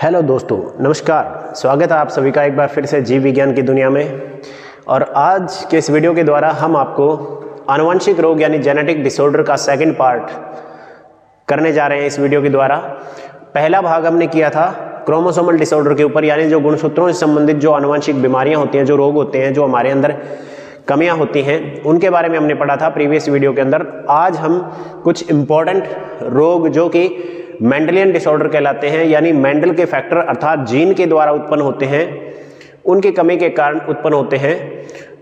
Hello दोस्तों, नमस्कार। स्वागत है आप सभी का एक बार फिर से जीव विज्ञान की दुनिया में। और आज के इस वीडियो के द्वारा हम आपको आनुवंशिक रोग यानी जेनेटिक डिसऑर्डर का सेकंड पार्ट करने जा रहे हैं। इस वीडियो के द्वारा पहला भाग हमने किया था क्रोमोसोमल डिसऑर्डर के ऊपर, यानी जो गुणसूत्रों से संबंधित जो आनुवंशिक बीमारियां होती हैं, जो रोग होते हैं, जो हमारे अंदर कमियां होती हैं, उनके बारे में हमने पढ़ा था प्रीवियस वीडियो के अंदर। आज हम कुछ इंपॉर्टेंट रोग जो कि मेंडेलियन डिसऑर्डर कहलाते हैं, यानी मेंडल के फैक्टर अर्थात जीन के द्वारा उत्पन्न होते हैं, उनकी कमी के कारण उत्पन्न होते हैं,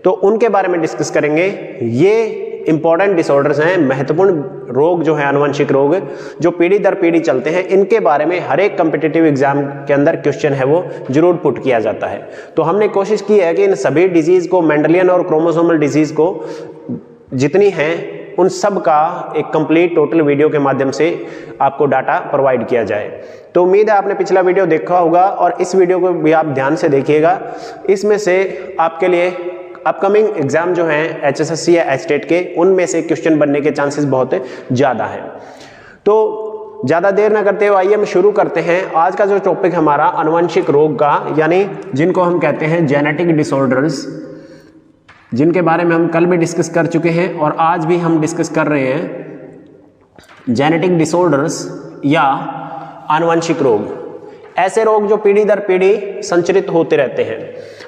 तो उनके बारे में डिस्कस करेंगे। ये इंपॉर्टेंट डिसऑर्डर्स हैं, महत्वपूर्ण रोग जो है, आनुवंशिक रोग जो पीढ़ी दर पीढ़ी चलते हैं। इनके बारे में हर एक कॉम्पिटिटिव एग्जाम के अंदर क्वेश्चन है वो जरूर पुट किया जाता है। तो हमने कोशिश की है कि इन सभी डिजीज को, मेंडेलियन और क्रोमोसोमल डिजीज को जितनी हैं उन सब का एक कंप्लीट टोटल वीडियो के माध्यम से आपको डाटा प्रोवाइड किया जाए। तो उम्मीद है आपने पिछला वीडियो देखा होगा और इस वीडियो को भी आप ध्यान से देखिएगा। इसमें से आपके लिए अपकमिंग एग्जाम जो हैं HSSC या HTET के, उनमें से क्वेश्चन बनने के चांसेस बहुत ज़्यादा हैं। तो ज़्यादा देर ना करते हुए आइए हम शुरू करते हैं। आज का जो टॉपिक हमारा आनुवंशिक रोग का, यानी जिनको हम कहते हैं जेनेटिक डिसऑर्डर्स, जिनके बारे में हम कल भी डिस्कस कर चुके हैं और आज भी हम डिस्कस कर रहे हैं। जेनेटिक डिसऑर्डर्स या आनुवंशिक रोग, ऐसे रोग जो पीढ़ी दर पीढ़ी संचरित होते रहते हैं।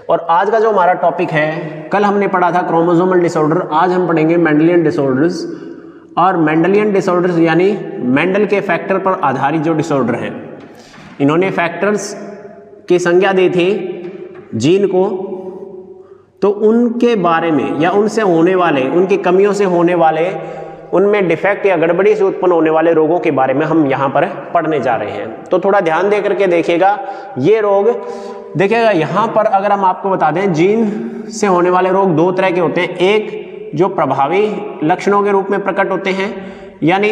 और आज का जो हमारा टॉपिक है, कल हमने पढ़ा था क्रोमोसोमल डिसऑर्डर, आज हम पढ़ेंगे मेंडेलियन डिसऑर्डर्स। और मेंडेलियन डिसऑर्डर्स यानी मेंडल के फैक्टर पर आधारित जो डिसऑर्डर हैं, इन्होंने फैक्टर्स की संज्ञा दी थी जीन को, तो उनके बारे में या उनसे होने वाले, उनकी कमियों से होने वाले, उनमें डिफेक्ट या गड़बड़ी से उत्पन्न होने वाले रोगों के बारे में हम यहाँ पर पढ़ने जा रहे हैं। तो थोड़ा ध्यान दे करके देखिएगा। ये रोग देखिएगा यहाँ पर, अगर हम आपको बता दें, जीन से होने वाले रोग दो तरह के होते हैं। एक जो प्रभावी लक्षणों के रूप में प्रकट होते हैं, यानी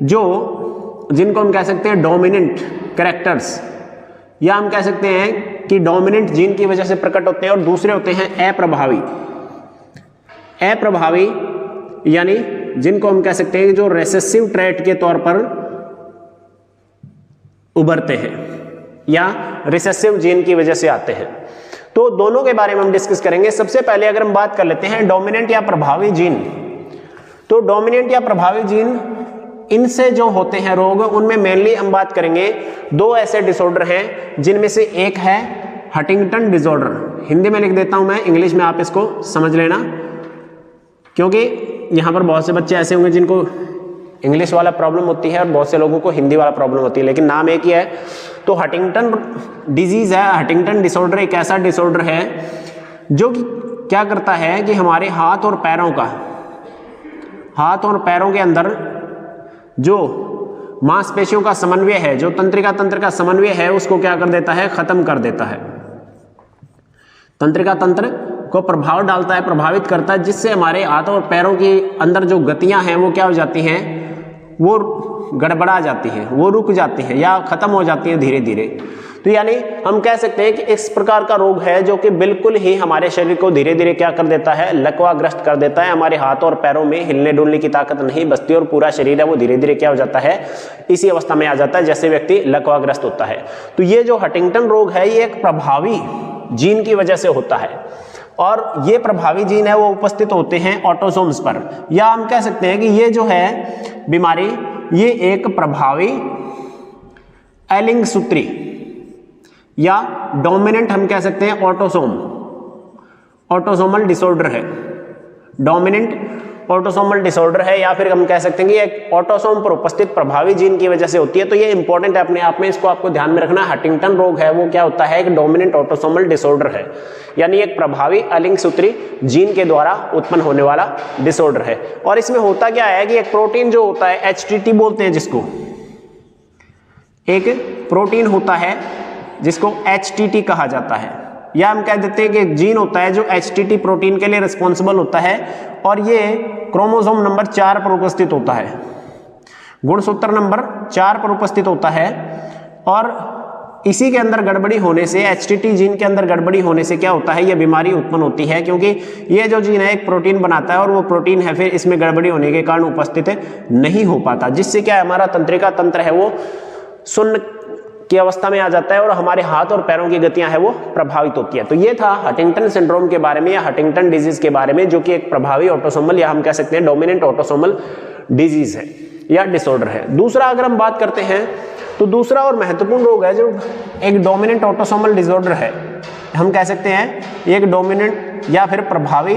जिनको हम कह सकते हैं डोमिनेंट कैरेक्टर्स, या हम कह सकते हैं कि डोमिनेंट जीन की वजह से प्रकट होते हैं। और दूसरे होते हैं अप्रभावी। अप्रभावी यानी जिनको हम कह सकते हैं जो रेसेसिव ट्रेट के तौर पर उभरते हैं या रिसेसिव जीन की वजह से आते हैं। तो दोनों के बारे में हम डिस्कस करेंगे। सबसे पहले अगर हम बात कर लेते हैं डोमिनेंट या प्रभावी जीन, तो डोमिनेंट या प्रभावी जीन, इनसे जो होते हैं रोग, उनमें मेनली हम बात करेंगे दो ऐसे डिसऑर्डर हैं, जिनमें से एक है हंटिंगटन डिसऑर्डर। हिंदी में लिख देता हूं मैं, इंग्लिश में आप इसको समझ लेना, क्योंकि यहां पर बहुत से बच्चे ऐसे होंगे जिनको इंग्लिश वाला प्रॉब्लम होती है और बहुत से लोगों को हिंदी वाला प्रॉब्लम होती है, लेकिन नाम एक ही है। तो हंटिंगटन डिजीज है, हंटिंगटन डिसऑर्डर एक ऐसा डिसऑर्डर है जो कि क्या करता है कि हमारे हाथ और पैरों के अंदर जो मांसपेशियों का समन्वय है, जो तंत्रिका तंत्र का समन्वय है, उसको क्या कर देता है, खत्म कर देता है। तंत्रिका तंत्र को प्रभाव डालता है, प्रभावित करता है, जिससे हमारे हाथों और पैरों के अंदर जो गतियां हैं वो क्या हो जाती हैं, वो गड़बड़ा जाती हैं, वो रुक जाती हैं या खत्म हो जाती हैं धीरे धीरे। तो यानी हम कह सकते हैं कि इस प्रकार का रोग है जो कि बिल्कुल ही हमारे शरीर को धीरे धीरे क्या कर देता है, लकवाग्रस्त कर देता है। हमारे हाथ और पैरों में हिलने डुलने की ताकत नहीं बचती और पूरा शरीर है वो धीरे धीरे क्या हो जाता है, इसी अवस्था में आ जाता है जैसे व्यक्ति लकवाग्रस्त होता है। तो ये जो हंटिंगटन रोग है, ये एक प्रभावी जीन की वजह से होता है, और ये प्रभावी जीन है वो उपस्थित होते हैं ऑटोसोम्स पर, या हम कह सकते हैं कि ये जो है बीमारी, ये एक प्रभावी एलिंग सूत्री या डोमिनेंट हम कह सकते हैं ऑटोसोमल डिसऑर्डर है। डोमिनेंट ऑटोसोमल डिसऑर्डर है, या फिर हम कह सकते हैं कि एक ऑटोसोम पर उपस्थित प्रभावी जीन की वजह से होती है। तो ये इंपॉर्टेंट है अपने आप में, इसको आपको ध्यान में रखना। हंटिंगटन रोग है वो क्या होता है, एक डोमिनेंट ऑटोसोमल डिसऑर्डर है, यानी एक प्रभावी एलिंग सूत्री जीन के द्वारा उत्पन्न होने वाला डिसऑर्डर है। और इसमें होता क्या है कि एक प्रोटीन जो होता है, HTT बोलते हैं जिसको, एक प्रोटीन होता है जिसको HTT कहा जाता है, या हम कह देते हैं कि एक जीन होता है जो HTT प्रोटीन के लिए रिस्पॉन्सिबल होता है, और ये क्रोमोसोम नंबर 4 पर उपस्थित होता है, गुणसूत्र नंबर 4 पर उपस्थित होता है। और इसी के अंदर गड़बड़ी होने से, HTT जीन के अंदर गड़बड़ी होने से क्या होता है, ये बीमारी उत्पन्न होती है, क्योंकि ये जो जीन है एक प्रोटीन बनाता है और वो प्रोटीन है फिर इसमें गड़बड़ी होने के कारण उपस्थित नहीं हो पाता, जिससे क्या हमारा तंत्रिका तंत्र है वो सुन्न की अवस्था में आ जाता है और हमारे हाथ और पैरों की गतियां है वो प्रभावित होती है। तो ये था हंटिंगटन सिंड्रोम के बारे में या हंटिंगटन डिजीज के बारे में, जो कि एक प्रभावी ऑटोसोमल या हम कह सकते हैं डोमिनेंट ऑटोसोमल डिजीज है या डिसऑर्डर है। दूसरा अगर हम बात करते हैं तो दूसरा और महत्वपूर्ण रोग है जो एक डोमिनेंट ऑटोसोमल डिसऑर्डर है, हम कह सकते हैं एक डोमिनेंट या फिर प्रभावी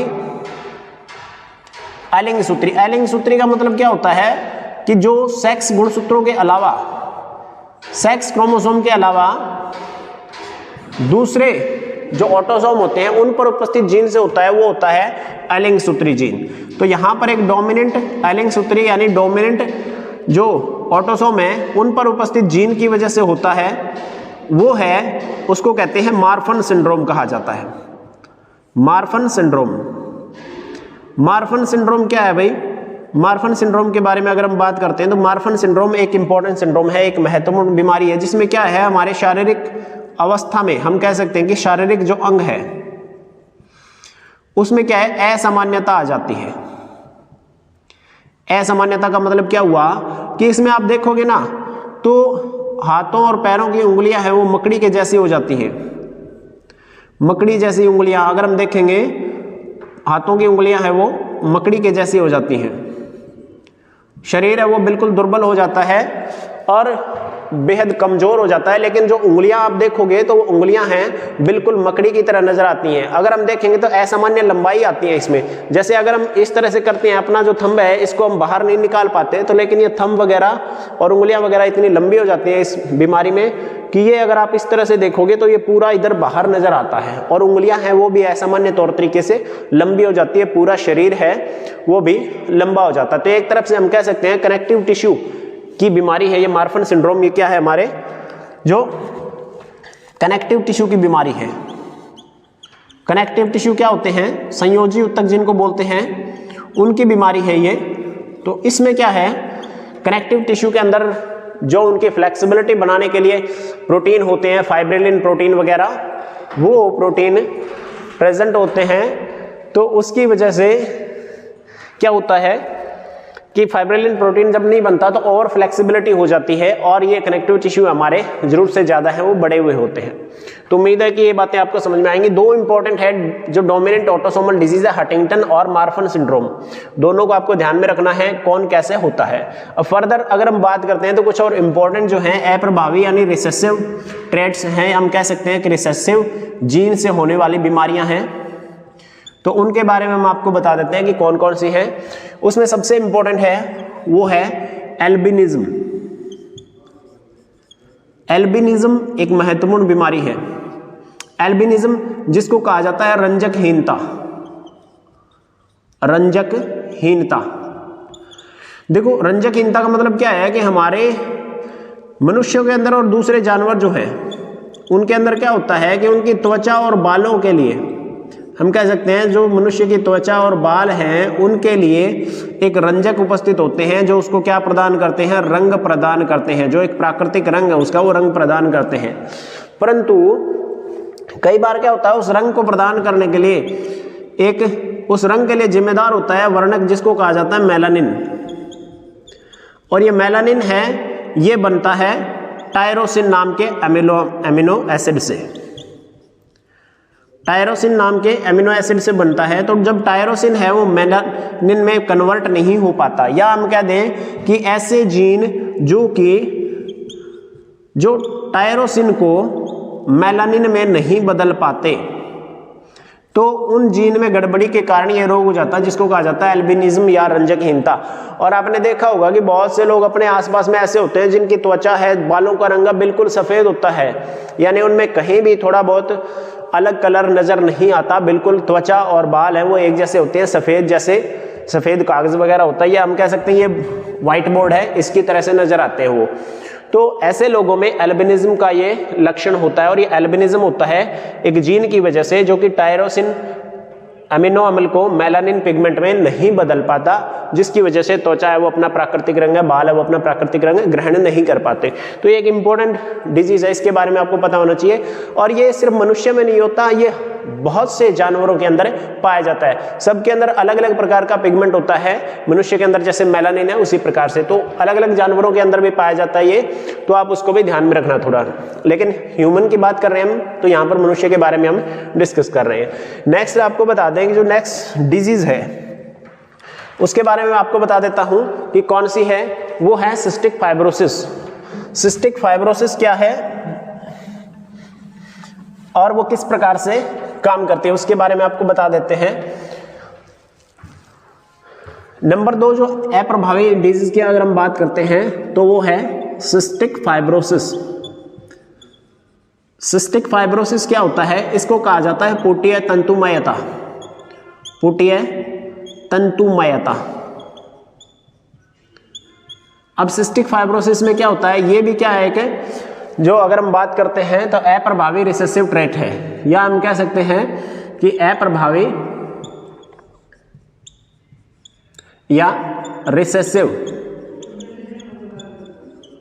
एलिंग सूत्री। एलिंग सूत्री का मतलब क्या होता है कि जो सेक्स गुणसूत्रों के अलावा, सेक्स क्रोमोसोम के अलावा दूसरे जो ऑटोसोम होते हैं उन पर उपस्थित जीन से होता है, वो होता है एलिंग सूत्री जीन। तो यहां पर एक डोमिनेंट एलिंग सूत्री यानी डोमिनेंट जो ऑटोसोम है उन पर उपस्थित जीन की वजह से होता है, वो है, उसको कहते हैं मार्फन सिंड्रोम कहा जाता है। Marfan syndrome. मार्फन सिंड्रोम क्या है भाई? मार्फन सिंड्रोम के बारे में अगर हम बात करते हैं तो मार्फन सिंड्रोम एक इंपॉर्टेंट सिंड्रोम है, एक महत्वपूर्ण बीमारी है, जिसमें क्या है, हमारे शारीरिक अवस्था में हम कह सकते हैं कि शारीरिक जो अंग है उसमें क्या है, असामान्यता आ जाती है। असामान्यता का मतलब क्या हुआ कि इसमें आप देखोगे ना तो हाथों और पैरों की उंगलियां हैं वो मकड़ी के जैसी हो जाती हैं। मकड़ी जैसी उंगलियां अगर हम देखेंगे, हाथों की उंगलियां हैं वो मकड़ी के जैसी हो जाती हैं। शरीर है वो बिल्कुल दुर्बल हो जाता है और बेहद कमजोर हो जाता है, लेकिन जो उंगलियां आप देखोगे तो वो उंगलियां हैं बिल्कुल मकड़ी की तरह नजर आती हैं। अगर हम देखेंगे तो असामान्य लंबाई आती है इसमें। जैसे अगर हम इस तरह से करते हैं, अपना जो थंब है इसको हम बाहर नहीं निकाल पाते, तो लेकिन ये थंब वगैरह और उंगलियां वगैरह इतनी लंबी हो जाती हैं इस बीमारी में कि ये अगर आप इस तरह से देखोगे तो ये पूरा इधर बाहर नजर आता है, और उंगलियां हैं वो भी असामान्य तौर तरीके से लंबी हो जाती है, पूरा शरीर है वो भी लंबा हो जाता है। तो एक तरफ से हम कह सकते हैं कनेक्टिव टिश्यू की बीमारी है ये मार्फन सिंड्रोम। ये क्या है, हमारे जो कनेक्टिव टिश्यू की बीमारी है। कनेक्टिव टिश्यू क्या होते हैं, संयोजी ऊतक जिनको बोलते हैं, उनकी बीमारी है ये। तो इसमें क्या है, कनेक्टिव टिश्यू के अंदर जो उनकी फ्लेक्सिबिलिटी बनाने के लिए प्रोटीन होते हैं, फाइब्रिलिन प्रोटीन वगैरह, वो प्रोटीन प्रेजेंट होते हैं। तो उसकी वजह से क्या होता है कि फाइब्रिलिन प्रोटीन जब नहीं बनता तो और फ्लेक्सिबिलिटी हो जाती है, और ये कनेक्टिव टिश्यू हमारे जरूरत से ज़्यादा है वो बड़े हुए होते हैं। तो उम्मीद है कि ये बातें आपको समझ में आएंगी। दो इंपॉर्टेंट है जो डोमिनेंट ऑटोसोमल डिजीज है, हंटिंगटन और मार्फन सिंड्रोम, दोनों को आपको ध्यान में रखना है कौन कैसे होता है। अब फर्दर अगर हम बात करते हैं तो कुछ और इंपॉर्टेंट जो हैं अप्रभावी यानी रिसेसिव ट्रेट्स हैं, हम कह सकते हैं कि रिसेसिव जीन से होने वाली बीमारियां हैं, तो उनके बारे में हम आपको बता देते हैं कि कौन कौन सी हैं। उसमें सबसे इंपॉर्टेंट है वो है एल्बिनिज्म। एल्बिनिज्म एक महत्वपूर्ण बीमारी है। एल्बिनिज्म जिसको कहा जाता है रंजकहीनता। रंजकहीनता, देखो रंजकहीनता का मतलब क्या है कि हमारे मनुष्यों के अंदर और दूसरे जानवर जो है उनके अंदर क्या होता है कि उनकी त्वचा और बालों के लिए, हम कह सकते हैं जो मनुष्य की त्वचा और बाल हैं उनके लिए एक रंजक उपस्थित होते हैं जो उसको क्या प्रदान करते हैं, रंग प्रदान करते हैं। जो एक प्राकृतिक रंग है उसका वो रंग प्रदान करते हैं। परंतु कई बार क्या होता है, उस रंग को प्रदान करने के लिए एक उस रंग के लिए जिम्मेदार होता है वर्णक जिसको कहा जाता है मेलानिन। और ये मेलानिन है ये बनता है टायरोसिन नाम के अमीनो एसिड से। टायरोसिन नाम के एमिनो एसिड से बनता है। तो जब टायरोसिन है वो मेलानिन में कन्वर्ट नहीं हो पाता, या हम कह दें कि ऐसे जीन जो टायरोसिन को मेलानिन में नहीं बदल पाते, तो उन जीन में गड़बड़ी के कारण ये रोग हो जाता है जिसको कहा जाता है एल्बिनिज्म या रंजकहीनता। और आपने देखा होगा कि बहुत से लोग अपने आसपास में ऐसे होते हैं जिनकी त्वचा है, बालों का रंग बिल्कुल सफ़ेद होता है, यानी उनमें कहीं भी थोड़ा बहुत अलग कलर नज़र नहीं आता, बिल्कुल त्वचा और बाल है वो एक जैसे होते हैं, सफ़ेद जैसे सफ़ेद कागज़ वगैरह होता है, या हम कह सकते हैं ये वाइट बोर्ड है इसकी तरह से नज़र आते हैं वो। तो ऐसे लोगों में एल्बिनिज्म का ये लक्षण होता है। और ये एल्बिनिज्म होता है एक जीन की वजह से जो कि टायरोसिन अमीनो अम्ल को मेलानिन पिगमेंट में नहीं बदल पाता, जिसकी वजह से त्वचा है वो अपना प्राकृतिक रंग है, बाल है वो अपना प्राकृतिक रंग ग्रहण नहीं कर पाते। तो ये एक इंपॉर्टेंट डिजीज है, इसके बारे में आपको पता होना चाहिए। और ये सिर्फ मनुष्य में नहीं होता, ये बहुत से जानवरों के अंदर पाया जाता है। सबके अंदर अलग अलग प्रकार का पिगमेंट होता है, मनुष्य के अंदर जैसे मेलानिन है उसी प्रकार से, तो अलग अलग जानवरों के अंदर भी पाया जाता है ये, तो आप उसको भी ध्यान में रखना थोड़ा। लेकिन ह्यूमन की बात कर रहे हैं हम, तो यहाँ पर मनुष्य के बारे में हम डिस्कस कर रहे हैं। नेक्स्ट आपको बता दें कि जो नेक्स्ट डिजीज है उसके बारे में आपको बता देता हूं कि कौन सी है, वो है सिस्टिक फाइब्रोसिस। सिस्टिक फाइब्रोसिस क्या है और वो किस प्रकार से काम करती है उसके बारे में आपको बता देते हैं। नंबर 2 जो अप्रभावी डिजीज की अगर हम बात करते हैं तो वो है सिस्टिक फाइब्रोसिस। सिस्टिक फाइब्रोसिस क्या होता है, इसको कहा जाता है पुटीय तंतुमयता। पुटीय तंतुमयता। अब सिस्टिक फाइब्रोसिस में क्या होता है, ये भी क्या है कि जो अगर हम बात करते हैं तो अप्रभावी रिसेसिव ट्रेट है, या हम कह सकते हैं कि अप्रभावी या रिसेसिव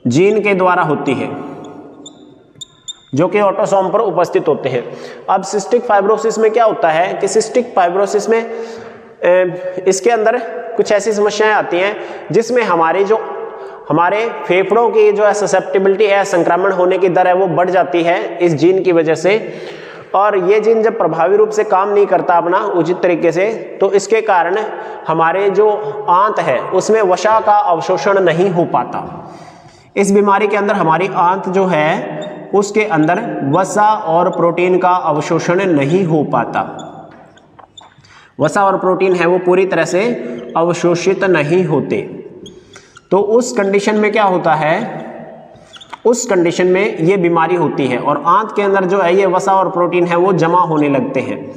जीन के द्वारा होती है, जो कि ऑटोसोम पर उपस्थित होते हैं। अब सिस्टिक फाइब्रोसिस में क्या होता है कि सिस्टिक फाइब्रोसिस में इसके अंदर कुछ ऐसी समस्याएं आती हैं जिसमें हमारे फेफड़ों की जो ससेप्टिबिलिटी है, संक्रमण होने की दर है, वो बढ़ जाती है इस जीन की वजह से। और ये जीन जब प्रभावी रूप से काम नहीं करता अपना उचित तरीके से, तो इसके कारण हमारे जो आंत है उसमें वसा का अवशोषण नहीं हो पाता। इस बीमारी के अंदर हमारी आंत जो है उसके अंदर वसा और प्रोटीन का अवशोषण नहीं हो पाता। वसा और प्रोटीन है वो पूरी तरह से अवशोषित नहीं होते। तो उस कंडीशन में क्या होता है, उस कंडीशन में ये बीमारी होती है और आंत के अंदर जो है ये वसा और प्रोटीन है वो जमा होने लगते हैं।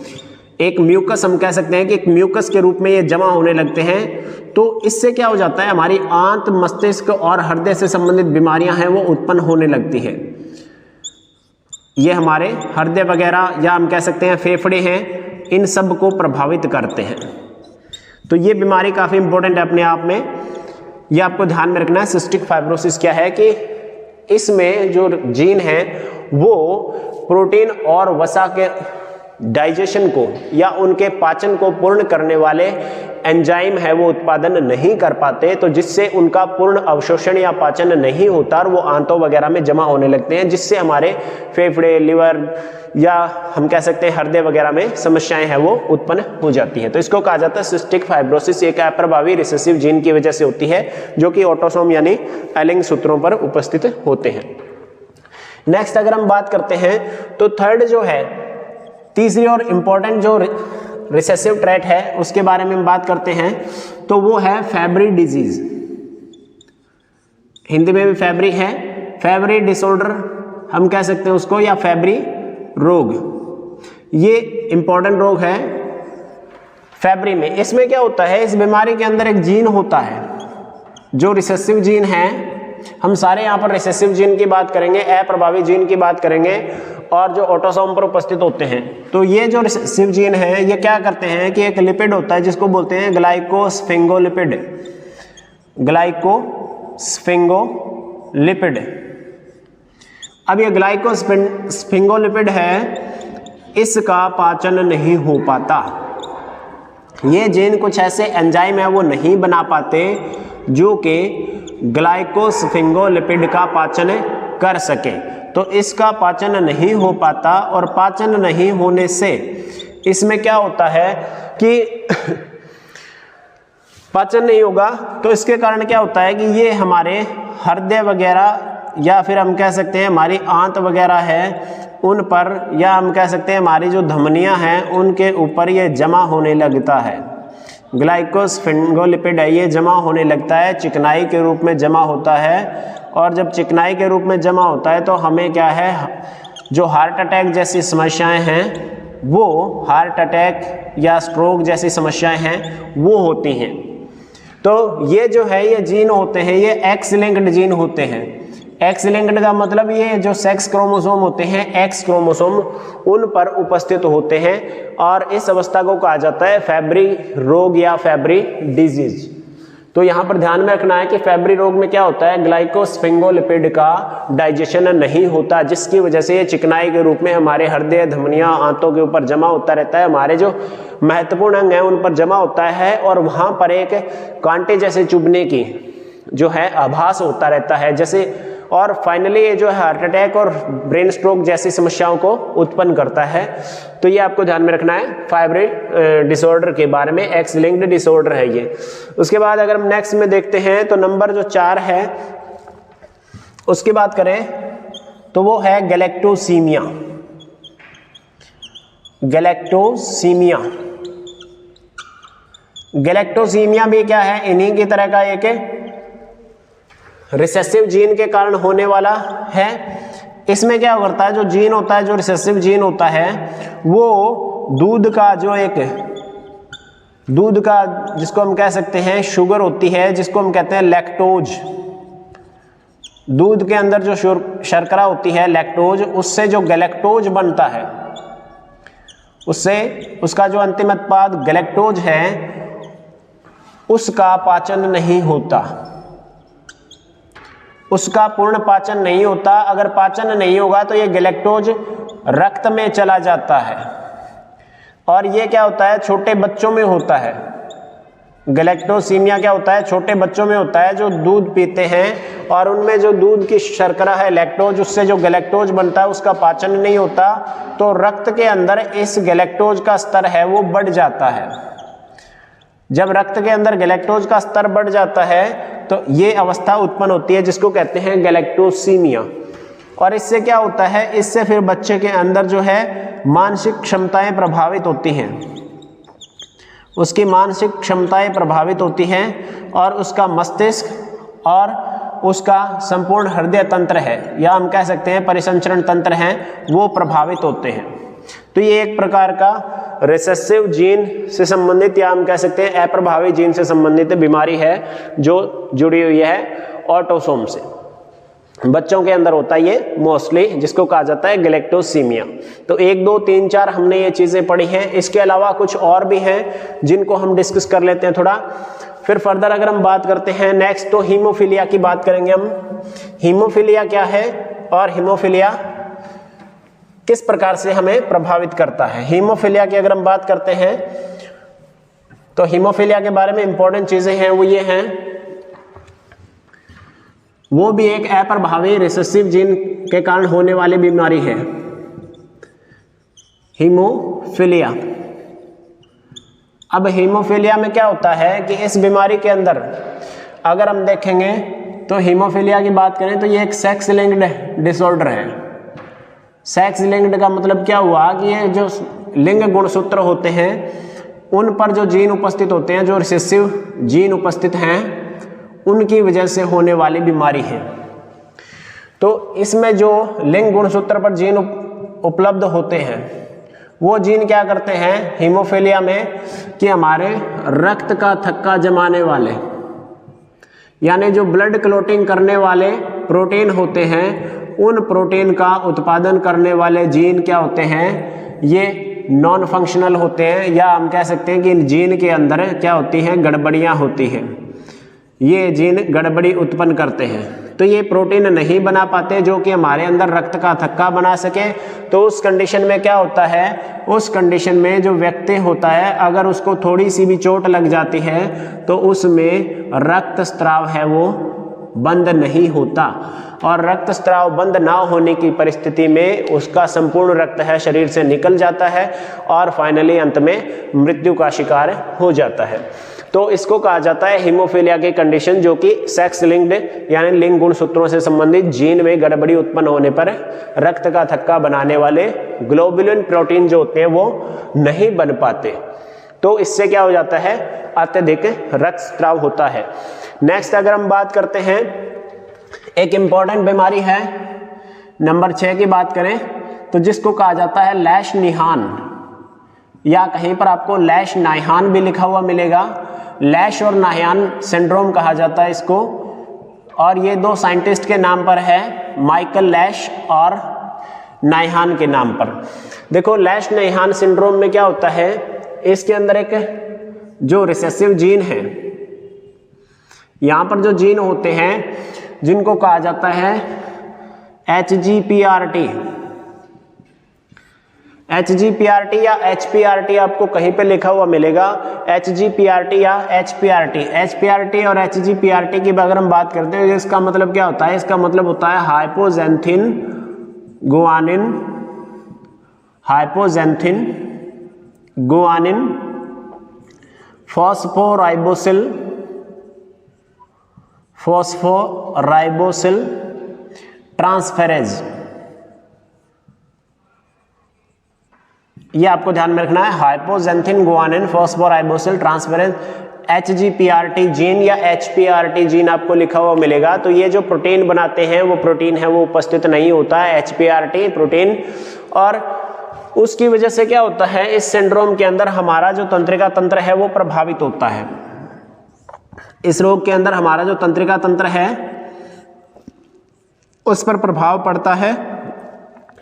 एक म्यूकस हम कह सकते हैं कि एक म्यूकस के रूप में ये जमा होने लगते हैं। तो इससे क्या हो जाता है, हमारी आंत, मस्तिष्क और हृदय से संबंधित बीमारियां हैं वो उत्पन्न होने लगती है। ये हमारे हृदय वगैरह या हम कह सकते हैं फेफड़े हैं, इन सब को प्रभावित करते हैं। तो ये बीमारी काफ़ी इंपॉर्टेंट है अपने आप में, ये आपको ध्यान में रखना है। सिस्टिक फाइब्रोसिस क्या है कि इसमें जो जीन है वो प्रोटीन और वसा के डाइजेशन को या उनके पाचन को पूर्ण करने वाले एंजाइम है वो उत्पादन नहीं कर पाते, तो जिससे उनका पूर्ण अवशोषण या पाचन नहीं होता और वो आंतों वगैरह में जमा होने लगते हैं, जिससे हमारे फेफड़े, लिवर या हम कह सकते हैं हृदय वगैरह में समस्याएं हैं वो उत्पन्न हो जाती है। तो इसको कहा जाता है सिस्टिक फाइब्रोसिस। एक अप्रभावी रिसेसिव जीन की वजह से होती है जो कि ऑटोसोम यानी एलिंग सूत्रों पर उपस्थित होते हैं। नेक्स्ट अगर हम बात करते हैं तो थर्ड जो है, तीसरी और इंपॉर्टेंट जो रिसेसिव ट्रेट है उसके बारे में हम बात करते हैं, तो वो है फैब्री डिजीज। हिंदी में भी फैब्री है, फैब्री डिसऑर्डर हम कह सकते हैं उसको, या फैब्री रोग। ये इंपॉर्टेंट रोग है फैब्री में। इसमें क्या होता है, इस बीमारी के अंदर एक जीन होता है जो रिसेसिव जीन है। हम सारे यहाँ पर रिसेसिव जीन की बात करेंगे, अप्रभावी जीन की बात करेंगे और जो ऑटोसोम पर उपस्थित होते हैं। तो ये जो रिसेसिव जीन है ये क्या करते हैं कि एक लिपिड होता है जिसको बोलते हैं ग्लाइकोस्फिंगोलिपिड। ग्लाइकोस्फिंगोलिपिड। अब ये ग्लाइकोस्फिंगोलिपिड है, इसका पाचन नहीं हो पाता। ये जीन कुछ ऐसे एंजाइम है वो नहीं बना पाते जो कि ग्लाइकोस्फिंगोलिपिड का पाचन कर सके। तो इसका पाचन नहीं हो पाता और पाचन नहीं होने से इसमें क्या होता है कि पाचन नहीं होगा, तो इसके कारण क्या होता है कि ये हमारे हृदय वगैरह या फिर हम कह सकते हैं हमारी आंत वगैरह है उन पर, या हम कह सकते हैं हमारी जो धमनियां हैं उनके ऊपर ये जमा होने लगता है। ग्लाइकोस्फिंगोलिपिड है ये जमा होने लगता है, चिकनाई के रूप में जमा होता है। और जब चिकनाई के रूप में जमा होता है तो हमें क्या है, जो हार्ट अटैक जैसी समस्याएं हैं वो हार्ट अटैक या स्ट्रोक जैसी समस्याएं हैं वो होती हैं। तो ये जो है ये जीन होते हैं, ये एक्स लिंक्ड जीन होते हैं। एक्स लिंक्ड का मतलब ये जो सेक्स क्रोमोसोम होते हैं, एक्स क्रोमोसोम, उन पर उपस्थित होते हैं और इस अवस्था को कहा जाता है फैब्री रोग या फैब्री डिजीज। तो यहाँ पर ध्यान में रखना है कि फैब्री रोग में क्या होता है, ग्लाइकोस्फिंगोलिपिड का डाइजेशन नहीं होता, जिसकी वजह से ये चिकनाई के रूप में हमारे हृदय, धमनियां, आंतों के ऊपर जमा होता रहता है, हमारे जो महत्वपूर्ण अंग हैं उन पर जमा होता है और वहां पर एक कांटे जैसे चुभने की जो है आभास होता रहता है जैसे, और फाइनली ये जो है हार्ट अटैक और ब्रेन स्ट्रोक जैसी समस्याओं को उत्पन्न करता है। तो ये आपको ध्यान में रखना है फाइब्री डिसऑर्डर के बारे में, एक्स लिंक्ड डिसऑर्डर है ये। उसके बाद अगर हम नेक्स्ट में देखते हैं तो नंबर जो 4 है उसकी बात करें तो वो है गैलेक्टोसीमिया। गैलेक्टोसीमिया, गैलेक्टोसीमिया भी क्या है, इन्हीं की तरह का एक रिसेसिव जीन के कारण होने वाला है। इसमें क्या करता है, जो जीन होता है, जो रिसेसिव जीन होता है, वो दूध का जो एक दूध का जिसको हम कह सकते हैं शुगर होती है, जिसको हम कहते हैं लैक्टोज, दूध के अंदर जो शर्करा होती है लैक्टोज, उससे जो गैलेक्टोज बनता है, उससे उसका जो अंतिम उत्पाद गैलेक्टोज है उसका पाचन नहीं होता, उसका पूर्ण पाचन नहीं होता। अगर पाचन नहीं होगा तो ये गैलेक्टोज रक्त में चला जाता है और ये क्या होता है, छोटे बच्चों में होता है। गैलेक्टोसीमिया क्या होता है, छोटे बच्चों में होता है जो दूध पीते हैं और उनमें जो दूध की शर्करा है लैक्टोज, उससे जो गैलेक्टोज बनता है उसका पाचन नहीं होता, तो रक्त के अंदर इस गैलेक्टोज का स्तर है वो बढ़ जाता है। जब रक्त के अंदर गैलेक्टोज का स्तर बढ़ जाता है तो ये अवस्था उत्पन्न होती है जिसको कहते हैं गैलेक्टोसीमिया। और इससे क्या होता है, इससे फिर बच्चे के अंदर जो है मानसिक क्षमताएं प्रभावित होती हैं, उसकी मानसिक क्षमताएं प्रभावित होती हैं और उसका मस्तिष्क और उसका संपूर्ण हृदय तंत्र है या हम कह सकते हैं परिसंचरण तंत्र हैं वो प्रभावित होते हैं। तो ये एक प्रकार का रिसेसिव जीन से संबंधित या हम कह सकते हैं अप्रभावी जीन से संबंधित बीमारी है जो जुड़ी हुई है ऑटोसोम से। बच्चों के अंदर होता है ये मोस्टली, जिसको कहा जाता है गैलेक्टोसीमिया। तो 1, 2, 3, 4 हमने ये चीजें पढ़ी हैं। इसके अलावा कुछ और भी हैं जिनको हम डिस्कस कर लेते हैं थोड़ा। फिर फर्दर अगर हम बात करते हैं नेक्स्ट, तो हीमोफीलिया की बात करेंगे हम। हीमोफीलिया क्या है और हीमोफीलिया किस प्रकार से हमें प्रभावित करता है। हीमोफीलिया की अगर हम बात करते हैं तो हीमोफीलिया के बारे में इंपॉर्टेंट चीजें हैं वो ये हैं, वो भी एक अप्रभावी रिसेसिव जीन के कारण होने वाली बीमारी है हीमोफीलिया। अब हीमोफीलिया में क्या होता है कि इस बीमारी के अंदर अगर हम देखेंगे तो हीमोफीलिया की बात करें तो ये एक सेक्स लिंक्ड डिसऑर्डर है। सेक्स लिंक्ड का मतलब क्या हुआ कि ये जो लिंग गुणसूत्र होते हैं उन पर जो जीन उपस्थित होते हैं, जो रिसेसिव जीन उपस्थित हैं, उनकी वजह से होने वाली बीमारी है। तो इसमें जो लिंग गुणसूत्र पर जीन उपलब्ध होते हैं वो जीन क्या करते हैं हीमोफीलिया में कि हमारे रक्त का थक्का जमाने वाले यानी जो ब्लड क्लॉटिंग करने वाले प्रोटीन होते हैं, उन प्रोटीन का उत्पादन करने वाले जीन क्या होते हैं, ये नॉन फंक्शनल होते हैं या हम कह सकते हैं कि इन जीन के अंदर क्या होती हैं, गड़बड़ियां होती हैं। ये जीन गड़बड़ी उत्पन्न करते हैं, तो ये प्रोटीन नहीं बना पाते जो कि हमारे अंदर रक्त का थक्का बना सके। तो उस कंडीशन में क्या होता है, उस कंडीशन में जो व्यक्ति होता है अगर उसको थोड़ी सी भी चोट लग जाती है तो उसमें रक्त स्त्राव है वो बंद नहीं होता, और रक्त स्त्राव बंद ना होने की परिस्थिति में उसका संपूर्ण रक्त है शरीर से निकल जाता है और फाइनली अंत में मृत्यु का शिकार हो जाता है। तो इसको कहा जाता है हीमोफीलिया की कंडीशन, जो कि सेक्स लिंक्ड यानी लिंग गुणसूत्रों से संबंधित जीन में गड़बड़ी उत्पन्न होने पर रक्त का थक्का बनाने वाले ग्लोबुलिन प्रोटीन जो होते हैं वो नहीं बन पाते। तो इससे क्या हो जाता है, अत्यधिक रक्त स्त्राव होता है। नेक्स्ट अगर हम बात करते हैं, एक इंपॉर्टेंट बीमारी है नंबर 6 की बात करें तो जिसको कहा जाता है लैश निहान, या कहीं पर आपको लैश नायहान भी लिखा हुआ मिलेगा। लैश और नायहान सिंड्रोम कहा जाता है इसको, और ये दो साइंटिस्ट के नाम पर है, माइकल लैश और नायहान के नाम पर। देखो लैश नायहान सिंड्रोम में क्या होता है, इसके अंदर एक जो रिसेसिव जीन है यहाँ पर जो जीन होते हैं जिनको कहा जाता है HGPRT, HGPRT या HPRT आपको कहीं पे लिखा हुआ मिलेगा, HGPRT या HPRT। HPRT और HGPRT की अगर हम बात करते हैं इसका मतलब क्या होता है, इसका मतलब होता है हाइपोजेंथिन गुआनिन फॉस्फोराइबोसिल ट्रांसफेरेज। ये आपको ध्यान में रखना है, hypoxanthine guanine फॉस्फोराइबोसिल transferase. HGPRT gene या HPRT जीन आपको लिखा हुआ मिलेगा। तो ये जो प्रोटीन बनाते हैं वो प्रोटीन है वो उपस्थित नहीं होता है HPRT प्रोटीन, और उसकी वजह से क्या होता है, इस सिंड्रोम के अंदर हमारा जो तंत्रिका तंत्र है वो प्रभावित होता है। इस रोग के अंदर हमारा जो तंत्रिका तंत्र है उस पर प्रभाव पड़ता है,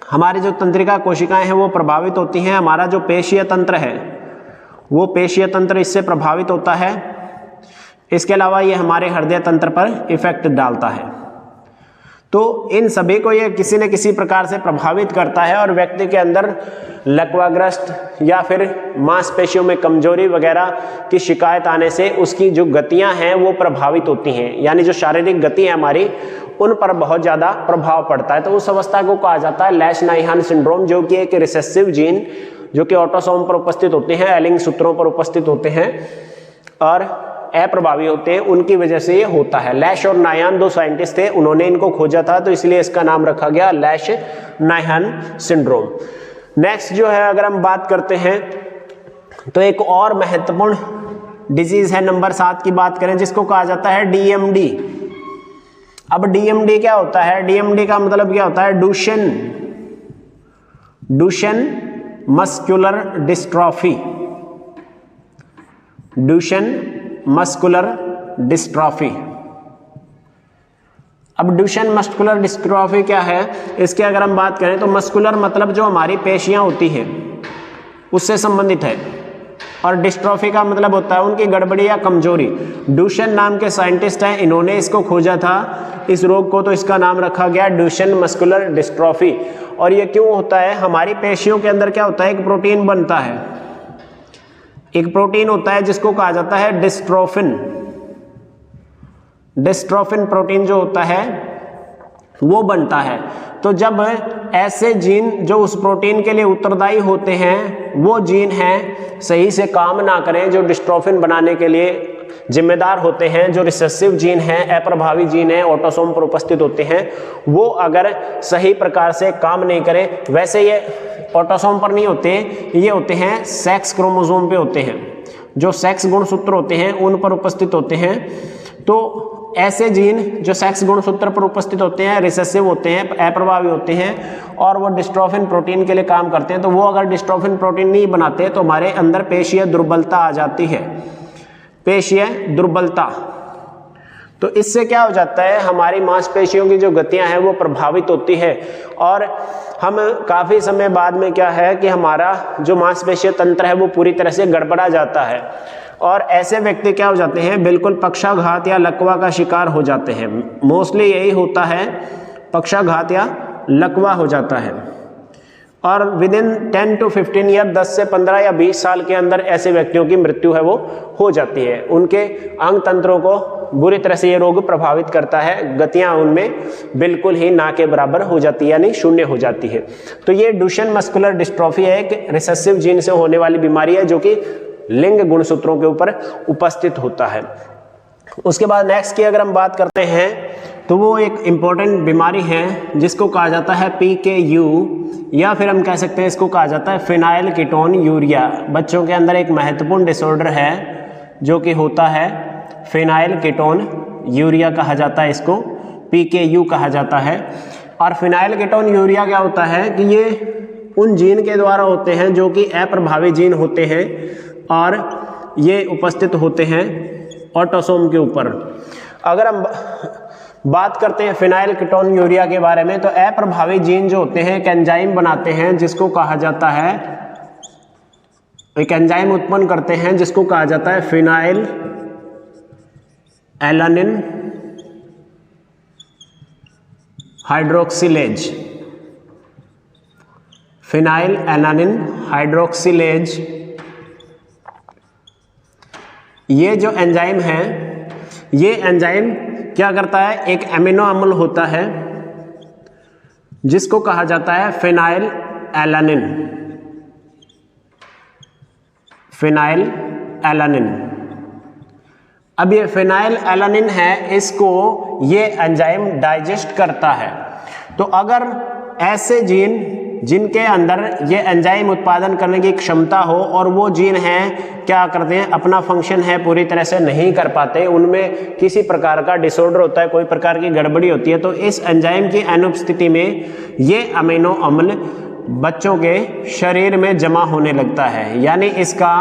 हमारी जो तंत्रिका कोशिकाएं हैं वो प्रभावित होती हैं, हमारा जो पेशीय तंत्र है वो पेशीय तंत्र इससे प्रभावित होता है। इसके अलावा ये हमारे हृदय तंत्र पर इफेक्ट डालता है। तो इन सभी को ये किसी न किसी प्रकार से प्रभावित करता है और व्यक्ति के अंदर लकवाग्रस्त या फिर मांसपेशियों में कमजोरी वगैरह की शिकायत आने से उसकी जो गतियां हैं वो प्रभावित होती हैं, यानी जो शारीरिक गति है हमारी उन पर बहुत ज़्यादा प्रभाव पड़ता है। तो उस अवस्था को कहा जाता है लैश-नाइहान सिंड्रोम, जो कि एक रिसेसिव जीन जो कि ऑटोसोम पर उपस्थित होते हैं, एलिंग सूत्रों पर उपस्थित होते हैं और अप्रभावी होते हैं, उनकी वजह से ये होता है। लैश और नायान दो साइंटिस्ट थे, उन्होंने इनको खोजा था तो इसलिए इसका नाम रखा गया लैश-नाइहान सिंड्रोम। नेक्स्ट जो है अगर हम बात करते हैं तो एक और महत्वपूर्ण डिजीज है, नंबर 7 की बात करें, जिसको कहा जाता है DMD। अब DMD क्या होता है, DMD का मतलब क्या होता है, डुशेन मस्कुलर डिस्ट्रॉफी, डुशेन मस्कुलर डिस्ट्रॉफी। अब डुशेन मस्कुलर डिस्ट्रॉफी क्या है, इसके अगर हम बात करें तो मस्कुलर मतलब जो हमारी पेशियां होती हैं उससे संबंधित है, और डिस्ट्रॉफी का मतलब होता है उनकी गड़बड़ी या कमजोरी। डुशेन नाम के साइंटिस्ट हैं, इन्होंने इसको खोजा था इस रोग को, तो इसका नाम रखा गया डुशेन मस्कुलर डिस्ट्रॉफी। और ये क्यों होता है, हमारी पेशियों के अंदर क्या होता है, एक प्रोटीन बनता है, एक प्रोटीन होता है जिसको कहा जाता है डिस्ट्रोफिन। डिस्ट्रोफिन प्रोटीन जो होता है वो बनता है। तो जब ऐसे जीन जो उस प्रोटीन के लिए उत्तरदायी होते हैं वो जीन हैं सही से काम ना करें, जो डिस्ट्रोफिन बनाने के लिए जिम्मेदार होते हैं, जो रिसेसिव जीन हैं, अप्रभावी जीन हैं, ऑटोसोम पर उपस्थित होते हैं, वो अगर सही प्रकार से काम नहीं करें, वैसे ये ऑटोसोम पर नहीं होते, ये होते हैं सेक्स क्रोमोसोम पे होते हैं, जो सेक्स गुणसूत्र होते हैं उन पर उपस्थित होते हैं। तो ऐसे जीन जो सेक्स गुणसूत्र पर उपस्थित होते हैं, रिसेसिव होते हैं, अप्रभावी होते हैं और वो डिस्ट्रोफिन प्रोटीन के लिए काम करते हैं, तो वो अगर डिस्ट्रोफिन प्रोटीन नहीं बनाते तो हमारे अंदर पेशीय दुर्बलता आ जाती है, पेशीय दुर्बलता। तो इससे क्या हो जाता है, हमारी मांसपेशियों की जो गतियां हैं वो प्रभावित होती है और हम काफ़ी समय बाद में क्या है कि हमारा जो मांसपेशीय तंत्र है वो पूरी तरह से गड़बड़ा जाता है और ऐसे व्यक्ति क्या हो जाते हैं, बिल्कुल पक्षाघात या लकवा का शिकार हो जाते हैं। मोस्टली यही होता है, पक्षाघात या लकवा हो जाता है और विद इन 10 to 15 ईयर, 10 से 15 या 20 साल के अंदर ऐसे व्यक्तियों की मृत्यु है वो हो जाती है। उनके अंग तंत्रों को बुरी तरह से ये रोग प्रभावित करता है, गतियां उनमें बिल्कुल ही ना के बराबर हो जाती है, यानी शून्य हो जाती है। तो ये डुशेन मस्कुलर डिस्ट्रॉफी है, एक रिसेसिव जीन से होने वाली बीमारी है जो कि लिंग गुणसूत्रों के ऊपर उपस्थित होता है। उसके बाद नेक्स्ट की अगर हम बात करते हैं तो वो एक इम्पॉर्टेंट बीमारी है जिसको कहा जाता है PKU, या फिर हम कह सकते हैं इसको कहा जाता है फिनाइल कीटोन यूरिया। बच्चों के अंदर एक महत्वपूर्ण डिसऑर्डर है जो कि होता है फिनाइल कीटोन यूरिया कहा जाता है, इसको PKU कहा जाता है। और फिनाइल कीटोन यूरिया क्या होता है कि ये उन जीन के द्वारा होते हैं जो कि अप्रभावी जीन होते हैं और ये उपस्थित होते हैं ऑटोसोम के ऊपर। अगर हम बात करते हैं फिनाइल कीटोन यूरिया के बारे में तो अप्रभावी जीन जो होते हैं एक एंजाइम बनाते हैं जिसको कहा जाता है, एक एंजाइम उत्पन्न करते हैं जिसको कहा जाता है phenyl alanine hydroxylase, phenyl alanine hydroxylase. ये जो एंजाइम है, ये एंजाइम क्या करता है, एक एमिनो अम्ल होता है जिसको कहा जाता है फिनाइल एलानिन, फिनाइल एलानिन। अब ये फिनाइल एलानिन है, इसको ये एंजाइम डाइजेस्ट करता है। तो अगर ऐसे जीन जिनके अंदर ये एंजाइम उत्पादन करने की क्षमता हो और वो जीन हैं क्या करते हैं, अपना फंक्शन है पूरी तरह से नहीं कर पाते, उनमें किसी प्रकार का डिसऑर्डर होता है, कोई प्रकार की गड़बड़ी होती है, तो इस एंजाइम की अनुपस्थिति में ये अमीनो अम्ल बच्चों के शरीर में जमा होने लगता है, यानी इसका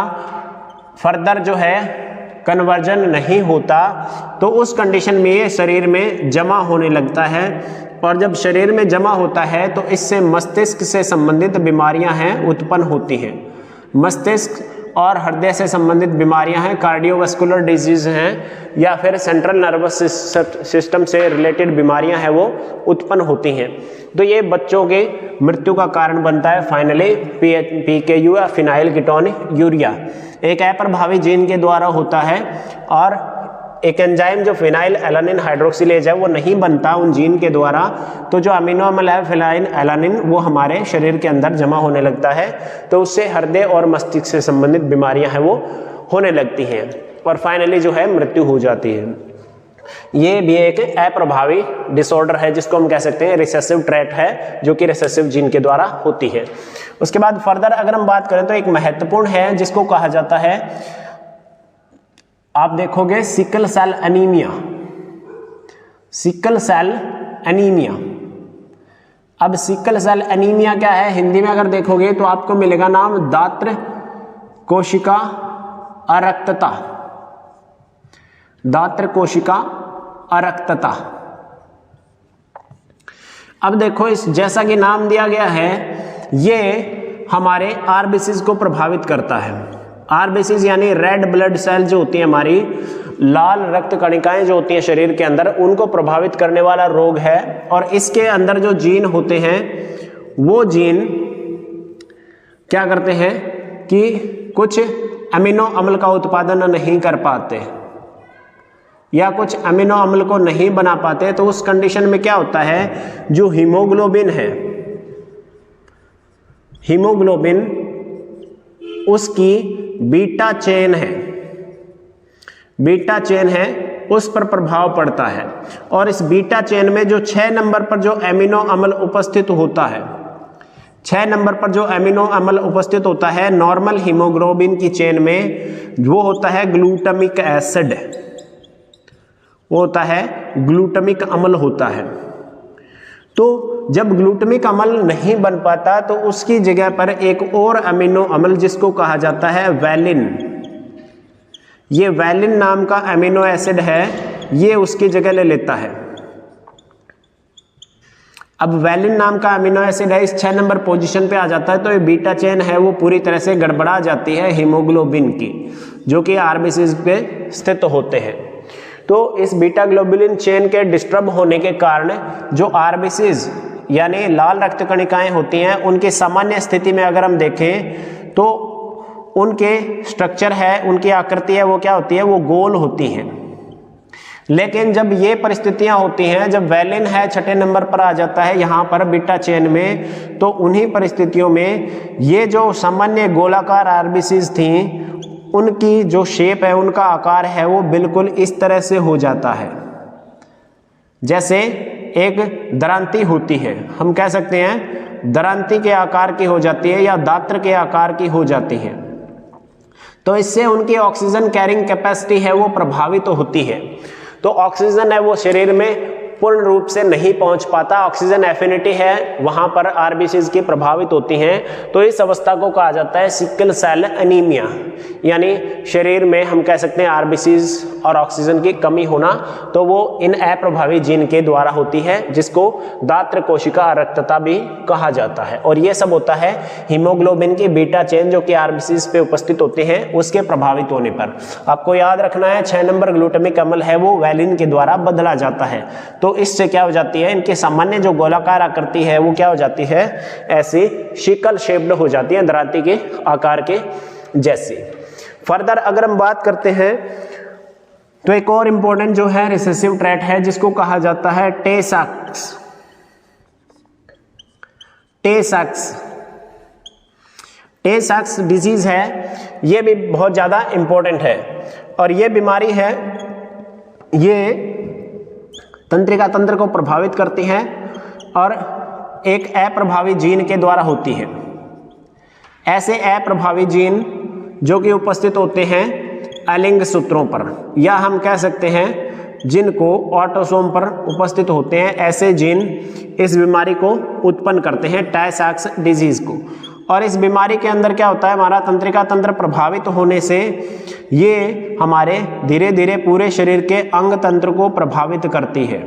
फर्दर जो है कन्वर्जन नहीं होता। तो उस कंडीशन में ये शरीर में जमा होने लगता है, और जब शरीर में जमा होता है तो इससे मस्तिष्क से संबंधित बीमारियां हैं उत्पन्न होती हैं। मस्तिष्क और हृदय से संबंधित बीमारियां हैं, कार्डियोवास्कुलर डिजीज हैं, या फिर सेंट्रल नर्वस सिस्टम से रिलेटेड बीमारियां हैं वो उत्पन्न होती हैं। तो ये बच्चों के मृत्यु का कारण बनता है। फाइनली PKU या फिनाइल कीटोन यूरिया एक अप्रभावी जीन के द्वारा होता है, और एक एंजाइम जो फिनाइल एलानिन हाइड्रोक्सिलेज है वो नहीं बनता उन जीन के द्वारा। तो जो अमीनो अम्ल है फिनाइल एलानिन वो हमारे शरीर के अंदर जमा होने लगता है, तो उससे हृदय और मस्तिष्क से संबंधित बीमारियां हैं वो होने लगती हैं, और फाइनली जो है मृत्यु हो जाती है। ये भी एक अप्रभावी डिसऑर्डर है जिसको हम कह सकते हैं रिसेसिव ट्रेट है, जो कि रिसेसिव जीन के द्वारा होती है। उसके बाद फर्दर अगर हम बात करें तो एक महत्वपूर्ण है जिसको कहा जाता है, आप देखोगे sickle cell anaemia, sickle cell anaemia. अब सिकल सेल एनीमिया क्या है, हिंदी में अगर देखोगे तो आपको मिलेगा नाम दात्र कोशिका अरक्तता, दात्र कोशिका अरक्तता। अब देखो इस जैसा कि नाम दिया गया है, ये हमारे आरबीसीज को प्रभावित करता है। आरबीसीज यानी रेड ब्लड सेल जो होती है हमारी, लाल रक्त कणिकाएं जो होती हैं शरीर के अंदर, उनको प्रभावित करने वाला रोग है। और इसके अंदर जो जीन होते हैं वो जीन क्या करते हैं कि कुछ अमीनो अम्ल का उत्पादन नहीं कर पाते या कुछ अमीनो अम्ल को नहीं बना पाते। तो उस कंडीशन में क्या होता है, जो हीमोग्लोबिन है, हीमोग्लोबिन उसकी बीटा चेन है, बीटा चेन है उस पर प्रभाव पड़ता है। और इस बीटा चेन में जो 6 नंबर पर जो एमिनो अम्ल उपस्थित होता है, 6 नंबर पर जो एमिनो अम्ल उपस्थित होता है नॉर्मल हीमोग्लोबिन की चेन में, वो होता है ग्लूटामिक एसिड, वो होता है ग्लूटामिक अम्ल होता है। तो जब ग्लूटामिक अम्ल नहीं बन पाता तो उसकी जगह पर एक और अमीनो अम्ल जिसको कहा जाता है वैलिन, ये वैलिन नाम का अमीनो एसिड है, ये उसकी जगह ले लेता है। अब वैलिन नाम का अमीनो एसिड है, इस 6 नंबर पोजीशन पे आ जाता है, तो ये बीटा चेन है वो पूरी तरह से गड़बड़ा जाती है हीमोग्लोबिन की, जो कि आरबीसीज पे स्थित होते हैं। तो इस बीटा ग्लोबुलिन चेन के डिस्टर्ब होने के कारण जो आरबीसीज यानी लाल रक्त कणिकाएं होती हैं, उनकी सामान्य स्थिति में अगर हम देखें तो उनके स्ट्रक्चर है, उनकी आकृति है वो क्या होती है, वो गोल होती है। लेकिन जब ये परिस्थितियां होती हैं, जब वैलिन है 6 नंबर पर आ जाता है यहाँ पर बीटा चेन में, तो उन्हीं परिस्थितियों में ये जो सामान्य गोलाकार आरबीसीज थी उनकी जो शेप है, उनका आकार है वो बिल्कुल इस तरह से हो जाता है जैसे एक दरांती होती है, हम कह सकते हैं दरांती के आकार की हो जाती है या दात्र के आकार की हो जाती है। तो इससे उनकी ऑक्सीजन कैरिंग कैपेसिटी है वो प्रभावित होती है। तो ऑक्सीजन है वो शरीर में पूर्ण रूप से नहीं पहुंच पाता, ऑक्सीजन एफिनिटी है वहां पर आरबीसीज की प्रभावित होती हैं, तो इस अवस्था को कहा जाता है सिकल सेल एनीमिया। यानी शरीर में हम कह सकते हैं आरबीसीज और ऑक्सीजन की कमी होना, तो वो इन अप्रभावी जीन के द्वारा होती है, जिसको दात्र कोशिका अरक्तता भी कहा जाता है। और ये सब होता है हीमोग्लोबिन की बीटा चेन जो कि आरबीसीज पे उपस्थित होते हैं उसके प्रभावित होने पर। आपको याद रखना है 6 नंबर ग्लूटामिक अम्ल है वो वैलिन के द्वारा बदला जाता है, तो इससे क्या हो जाती है, इनके सामान्य जो गोलाकार आकृति है वो क्या हो जाती है, ऐसी शिकल शेप्ड हो जाती है, दराती के आकार के जैसी। फर्दर अगर हम बात करते हैं तो एक और इंपॉर्टेंट जो है रिसेसिव ट्रेट है जिसको कहा जाता है टे साक्स। टे साक्स डिजीज है, ये भी बहुत ज़्यादा इंपॉर्टेंट है और ये बीमारी है, ये तंत्रिका तंत्र को प्रभावित करती है और एक अप्रभावी जीन के द्वारा होती है। ऐसे अप्रभावी जीन जो कि उपस्थित होते हैं अलिंग सूत्रों पर, या हम कह सकते हैं जिनको ऑटोसोम पर उपस्थित होते हैं, ऐसे जीन इस बीमारी को उत्पन्न करते हैं, टे साक्स डिजीज को। और इस बीमारी के अंदर क्या होता है, हमारा तंत्रिका तंत्र प्रभावित होने से ये हमारे धीरे धीरे पूरे शरीर के अंग तंत्र को प्रभावित करती है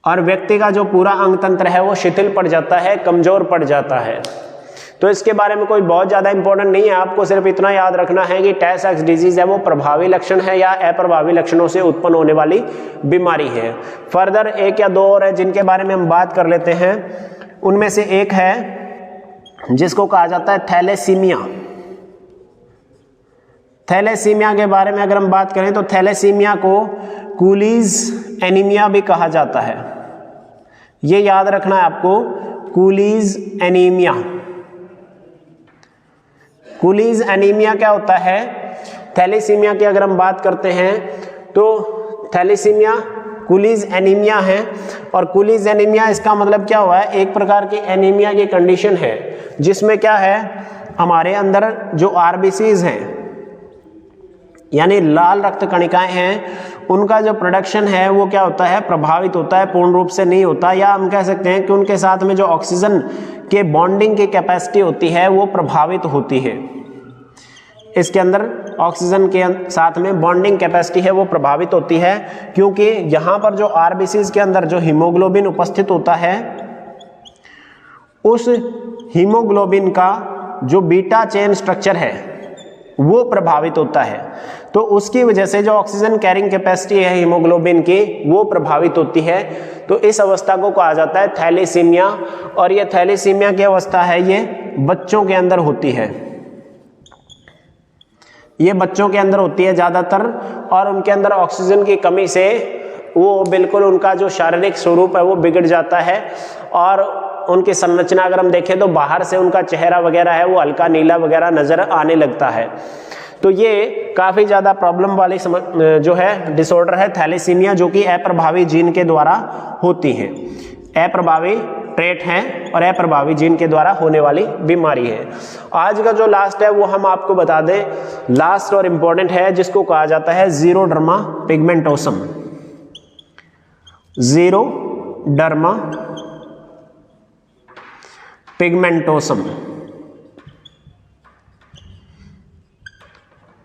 और व्यक्ति का जो पूरा अंग तंत्र है वो शिथिल पड़ जाता है, कमजोर पड़ जाता है। तो इसके बारे में कोई बहुत ज़्यादा इंपॉर्टेंट नहीं है, आपको सिर्फ इतना याद रखना है कि टे साक्स डिजीज है वो प्रभावी लक्षण है या अप्रभावी लक्षणों से उत्पन्न होने वाली बीमारी है। फर्दर एक या दो और है जिनके बारे में हम बात कर लेते हैं। उनमें से एक है जिसको कहा जाता है थैलेसीमिया। थैलेसीमिया के बारे में अगर हम बात करें तो थैलेसीमिया को कूलीज एनीमिया भी कहा जाता है, ये याद रखना है आपको, कूलीज एनीमिया। कूलीज एनीमिया क्या होता है, थैलेसीमिया की अगर हम बात करते हैं तो थैलेसीमिया कूलीज एनीमिया है, और कूलीज एनीमिया इसका मतलब क्या हुआ है, एक प्रकार की एनीमिया की कंडीशन है जिसमें क्या है, हमारे अंदर जो आरबीसीज हैं यानी लाल रक्त कणिकाएं हैं, उनका जो प्रोडक्शन है वो क्या होता है, प्रभावित होता है, पूर्ण रूप से नहीं होता, या हम कह सकते हैं कि उनके साथ में जो ऑक्सीजन के बॉन्डिंग की कैपेसिटी होती है वो प्रभावित होती है। इसके अंदर ऑक्सीजन के साथ में बॉन्डिंग कैपेसिटी है वो प्रभावित होती है, क्योंकि यहाँ पर जो आरबीसीज के अंदर जो हीमोग्लोबिन उपस्थित होता है, उस हीमोग्लोबिन का जो बीटा चेन स्ट्रक्चर है वो प्रभावित होता है, तो उसकी वजह से जो ऑक्सीजन कैरिंग कैपेसिटी है हीमोग्लोबिन की वो प्रभावित होती है। तो इस अवस्था को कहा जाता है थैलेसीमिया, और ये थैलेसीमिया की अवस्था है ये बच्चों के अंदर होती है, ये बच्चों के अंदर होती है ज़्यादातर, और उनके अंदर ऑक्सीजन की कमी से वो बिल्कुल उनका जो शारीरिक स्वरूप है वो बिगड़ जाता है, और उनकी संरचना अगर हम देखें तो बाहर से उनका चेहरा वगैरह है वो हल्का नीला वगैरह नज़र आने लगता है। तो ये काफ़ी ज़्यादा प्रॉब्लम वाली जो है डिसऑर्डर है थैलेसीमिया, जो कि अप्रभावी जीन के द्वारा होती है, अप्रभावी ट्रेट है और अप्रभावी जीन के द्वारा होने वाली बीमारी है। आज का जो लास्ट है वो हम आपको बता दें, लास्ट और इम्पोर्टेंट है, जिसको कहा जाता है ज़ीरोडर्मा पिगमेंटोसम। ज़ीरोडर्मा पिगमेंटोसम,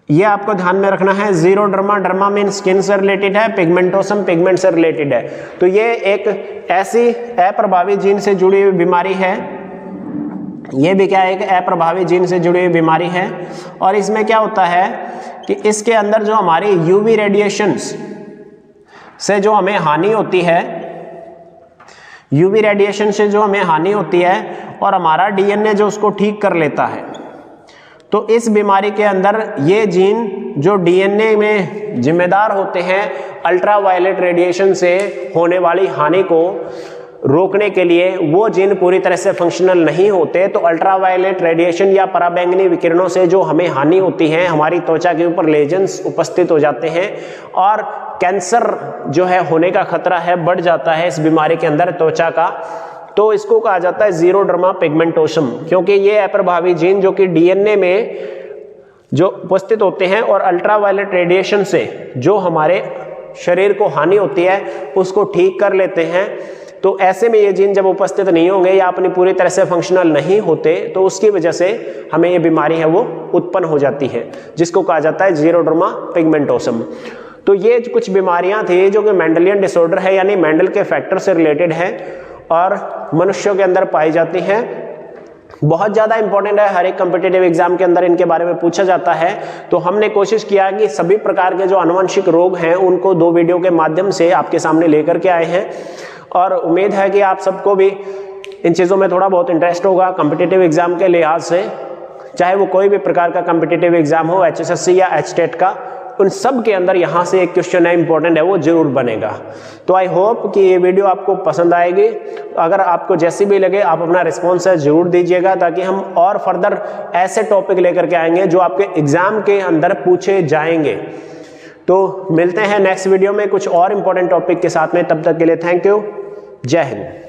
ये आपको ध्यान में रखना है। ज़ीरोडर्मा, डर्मा मीन स्किन से रिलेटेड है, पिगमेंटोसम पिगमेंट से रिलेटेड है। तो ये एक ऐसी अप्रभावी जीन से जुड़ी हुई बीमारी है, ये भी क्या है, एक अप्रभावी जीन से जुड़ी हुई बीमारी है। और इसमें क्या होता है कि इसके अंदर जो हमारी यूवी रेडिएशंस से जो हमें हानि होती है, यूवी रेडिएशन से जो हमें हानि होती है और हमारा डीएनए जो उसको ठीक कर लेता है, तो इस बीमारी के अंदर ये जीन जो डीएनए में जिम्मेदार होते हैं अल्ट्रावायलेट रेडिएशन से होने वाली हानि को रोकने के लिए, वो जीन पूरी तरह से फंक्शनल नहीं होते। तो अल्ट्रावायलेट रेडिएशन या पराबैंगनी विकिरणों से जो हमें हानि होती है, हमारी त्वचा के ऊपर लेजन्स उपस्थित हो जाते हैं और कैंसर जो है होने का खतरा है बढ़ जाता है इस बीमारी के अंदर त्वचा का। तो इसको कहा जाता है ज़ीरोडर्मा पिगमेंटोसम, क्योंकि ये अप्रभावी जीन जो कि डीएनए में जो उपस्थित होते हैं और अल्ट्रावायलेट रेडिएशन से जो हमारे शरीर को हानि होती है उसको ठीक कर लेते हैं। तो ऐसे में ये जीन जब उपस्थित नहीं होंगे या अपनी पूरी तरह से फंक्शनल नहीं होते तो उसकी वजह से हमें ये बीमारी है वो उत्पन्न हो जाती है, जिसको कहा जाता है ज़ीरोडर्मा पिगमेंटोसम। तो ये कुछ बीमारियां थी जो कि मेंडलियन डिसऑर्डर है, यानी मेंडल के फैक्टर से रिलेटेड है और मनुष्यों के अंदर पाई जाती हैं। बहुत ज़्यादा इंपॉर्टेंट है, हर एक कॉम्पिटिटिव एग्जाम के अंदर इनके बारे में पूछा जाता है। तो हमने कोशिश किया कि सभी प्रकार के जो आनुवंशिक रोग हैं उनको 2 वीडियो के माध्यम से आपके सामने लेकर के आए हैं, और उम्मीद है कि आप सबको भी इन चीज़ों में थोड़ा बहुत इंटरेस्ट होगा कॉम्पिटिटिव एग्जाम के लिहाज से, चाहे वो कोई भी प्रकार का कॉम्पिटिटिव एग्जाम हो, HSSC या HTET का, उन सब के अंदर यहाँ से एक क्वेश्चन है इंपॉर्टेंट है वो जरूर बनेगा। तो आई होप कि ये वीडियो आपको पसंद आएगी। अगर आपको जैसी भी लगे आप अपना रिस्पॉन्स है जरूर दीजिएगा, ताकि हम और फर्दर ऐसे टॉपिक लेकर के आएंगे जो आपके एग्जाम के अंदर पूछे जाएंगे। तो मिलते हैं नेक्स्ट वीडियो में कुछ और इंपॉर्टेंट टॉपिक के साथ में, तब तक के लिए थैंक यू, जय हिंद।